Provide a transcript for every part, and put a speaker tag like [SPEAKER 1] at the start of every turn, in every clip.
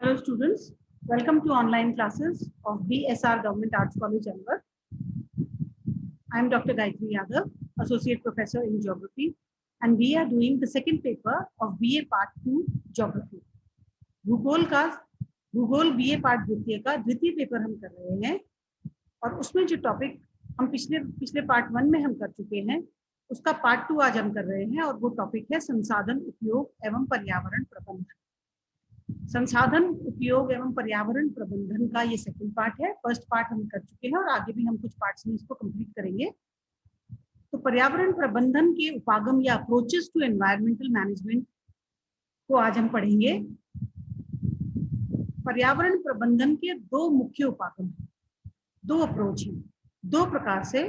[SPEAKER 1] Hello students, welcome to online classes of BSR Government Arts College, Alwar. I am Dr. Gayatri Yadav, Associate Professor in Geography, and we are doing the second paper of BA Part 2 Geography. भूगोल BA part द्वितीय का द्वितीय paper हम कर रहे हैं और उसमें जो टॉपिक हम पिछले पार्ट 1 में हम कर चुके हैं उसका पार्ट 2 आज हम कर रहे हैं और वो टॉपिक है संसाधन उपयोग एवं पर्यावरण प्रबंधन। संसाधन उपयोग एवं पर्यावरण प्रबंधन का ये सेकंड पार्ट है। फर्स्ट पार्ट हम कर चुके हैं और आगे भी हम कुछ पार्ट्स में इसको कंप्लीट करेंगे। तो पर्यावरण प्रबंधन के उपागम या अप्रोचेस टू एनवायरमेंटल मैनेजमेंट को आज हम पढ़ेंगे। पर्यावरण प्रबंधन के दो मुख्य उपागम हैं, दो अप्रोच हैं, दो प्रकार से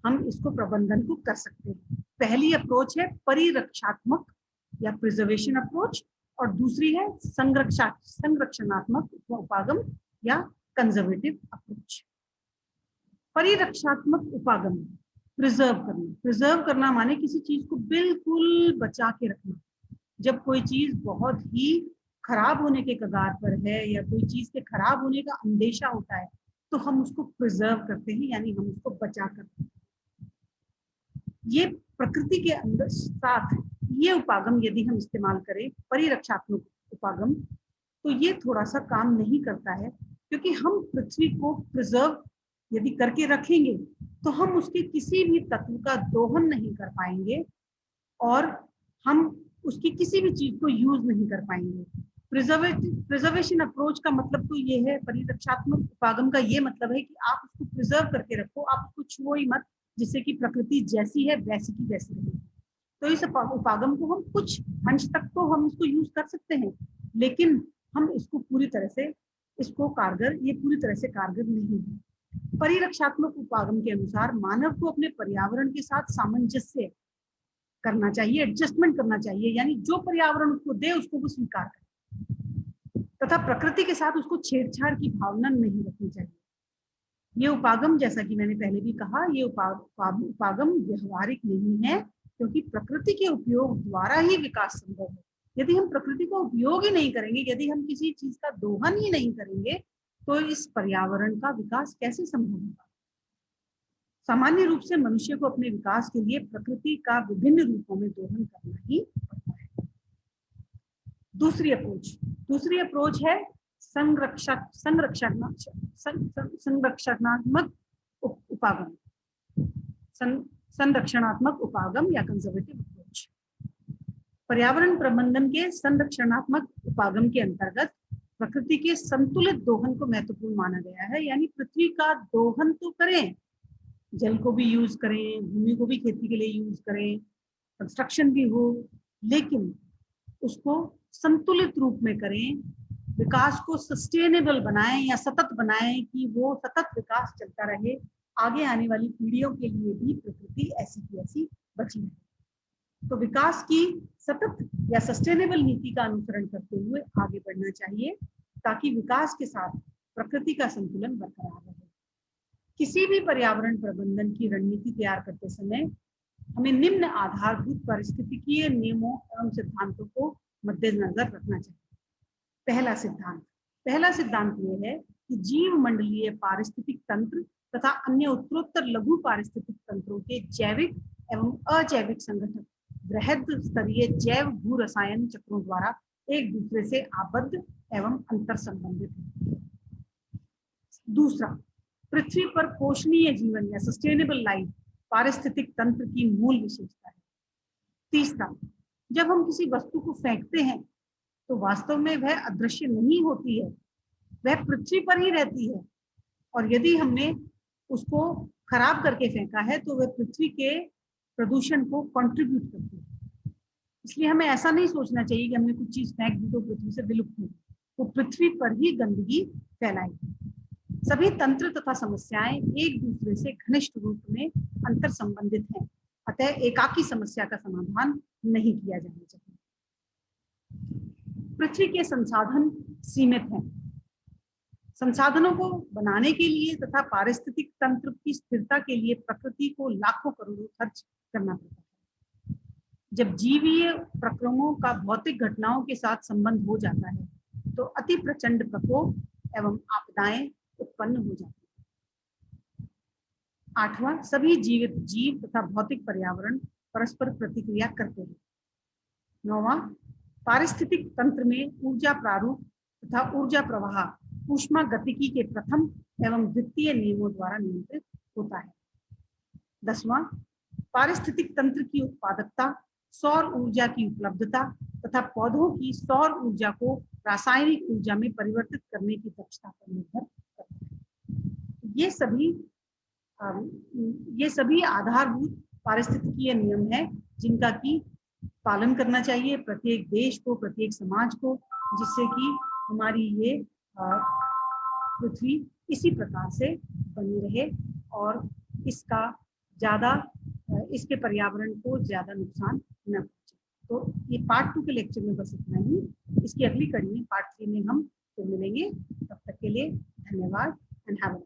[SPEAKER 1] हम इसको प्रबंधन को कर सकते हैं। पहली अप्रोच है परिरक्षात्मक या प्रिजर्वेशन अप्रोच और दूसरी है संरक्षणात्मक उपागम या कंजर्वेटिव अप्रोच। परिरक्षात्मक उपागम प्रिजर्व करना माने किसी चीज को बिल्कुल बचा के रखना। जब कोई चीज बहुत ही खराब होने के कगार पर है या कोई चीज के खराब होने का अंदेशा होता है तो हम उसको प्रिजर्व करते हैं, यानी हम उसको बचा करते हैं। ये प्रकृति के अंदर साथ ये उपागम यदि हम इस्तेमाल करें परिरक्षात्मक उपागम तो ये थोड़ा सा काम नहीं करता है, क्योंकि हम पृथ्वी को प्रिजर्व यदि करके रखेंगे तो हम उसके किसी भी तत्व का दोहन नहीं कर पाएंगे और हम उसकी किसी भी चीज को यूज नहीं कर पाएंगे। प्रिजर्वेशन अप्रोच का मतलब तो ये है, परिरक्षात्मक उपागम का ये मतलब है कि आप उसको प्रिजर्व करके रखो, आप उसको छुओ ही मत, जिससे कि प्रकृति जैसी है वैसी की वैसी रहे। तो इस उपागम को हम कुछ अंश तक तो हम इसको यूज कर सकते हैं, लेकिन हम इसको पूरी तरह से कारगर नहीं है। परिरक्षात्मक उपागम के अनुसार मानव को अपने पर्यावरण के साथ सामंजस्य करना चाहिए, एडजस्टमेंट करना चाहिए, यानी जो पर्यावरण उसको दे उसको वो स्वीकार करे तथा प्रकृति के साथ उसको छेड़छाड़ की भावना नहीं रखनी चाहिए। ये उपागम, जैसा कि मैंने पहले भी कहा, ये उपागम व्यवहारिक नहीं है, क्योंकि प्रकृति के उपयोग द्वारा ही विकास संभव है। यदि हम प्रकृति का उपयोग ही नहीं करेंगे, यदि हम किसी चीज का दोहन ही नहीं करेंगे तो इस पर्यावरण का विकास कैसे संभव होगा। सामान्य रूप से मनुष्य को अपने विकास के लिए प्रकृति का विभिन्न रूपों में दोहन करना ही पड़ता है। दूसरी अप्रोच है संरक्षणात्मक उपागम या कंजर्वेटिव अप्रोच। पर्यावरण प्रबंधन के संरक्षणात्मक उपागम के अंतर्गत प्रकृति के संतुलित दोहन को महत्वपूर्ण माना गया है, यानी पृथ्वी का दोहन तो करें, जल को भी यूज करें, भूमि को भी खेती के लिए यूज करें, कंस्ट्रक्शन भी हो, लेकिन उसको संतुलित रूप में करें, विकास को सस्टेनेबल बनाएं या सतत बनाएं कि वो सतत विकास चलता रहे, आगे आने वाली पीढ़ियों के लिए भी प्रकृति ऐसी की ऐसी बची रहे। तो विकास की सतत या सस्टेनेबल नीति का अनुसरण करते हुए आगे बढ़ना चाहिए, ताकि विकास के साथ प्रकृति का संतुलन बरकरार रहे। किसी भी पर्यावरण प्रबंधन की रणनीति तैयार करते समय हमें निम्न आधारभूत पारिस्थितिकीय नियमों एवं सिद्धांतों को मद्देनजर रखना चाहिए। पहला सिद्धांत ये है कि जीव मंडलीय पारिस्थितिक तंत्र तथा अन्य उत्तरोत्तर लघु पारिस्थितिक तंत्रों के जैविक एवं अजैविक संगठन बृहद स्तरीय जैव भू रसायन चक्रों द्वारा एक दूसरे से आबद्ध एवं अंतर संबंधित है। दूसरा, पृथ्वी पर पोषणीय जीवन या सस्टेनेबल लाइफ पारिस्थितिक तंत्र की मूल विशेषता है। तीसरा, जब हम किसी वस्तु को फेंकते हैं तो वास्तव में वह अदृश्य नहीं होती है, वह पृथ्वी पर ही रहती है, और यदि हमने उसको खराब करके फेंका है तो वह पृथ्वी के प्रदूषण को कंट्रीब्यूट करती है। इसलिए हमें ऐसा नहीं सोचना चाहिए कि हमने कुछ चीज फेंक दी तो पृथ्वी से विलुप्त हो, वो पृथ्वी पर ही गंदगी फैलाएगी। सभी तंत्र तथा समस्याएं एक दूसरे से घनिष्ठ रूप में अंतर संबंधित हैं, अतः एकाकी समस्या का समाधान नहीं किया जाना चाहिए। पृथ्वी के संसाधन सीमित हैं। संसाधनों को बनाने के लिए तथा पारिस्थितिक तंत्र की स्थिरता के लिए प्रकृति को लाखों करोड़ों खर्च करना पड़ता है। जब जीवीय प्रक्रमों का भौतिक घटनाओं के साथ संबंध हो जाता है तो अति प्रचंड प्रकोप एवं आपदाएं उत्पन्न हो जाती हैं। 8वां, सभी जीवित जीव तथा भौतिक पर्यावरण परस्पर प्रतिक्रिया करते हैं। 9वां, पारिस्थितिक तंत्र में ऊर्जा प्रारूप तथा ऊर्जा प्रवाह ऊष्मा गतिकी के प्रथम एवं द्वितीय नियमों द्वारा नियंत्रित होता है। 10वां, पारिस्थितिक तंत्र की उत्पादकता सौर ऊर्जा की उपलब्धता तथा पौधों की सौर ऊर्जा को रासायनिक ऊर्जा में परिवर्तित करने की दक्षता पर निर्भर करता है। ये सभी आधारभूत पारिस्थितिकीय नियम हैं जिनका की पालन करना चाहिए प्रत्येक देश को, प्रत्येक समाज को, जिससे कि हमारी ये पृथ्वी इसी प्रकार से बनी रहे और इसके पर्यावरण को ज्यादा नुकसान न पहुंचे। तो ये पार्ट 2 के लेक्चर में बस इतना ही। इसकी अगली कड़ी में पार्ट 3 में हम फिर मिलेंगे। तब तक के लिए धन्यवाद एंड हैव अ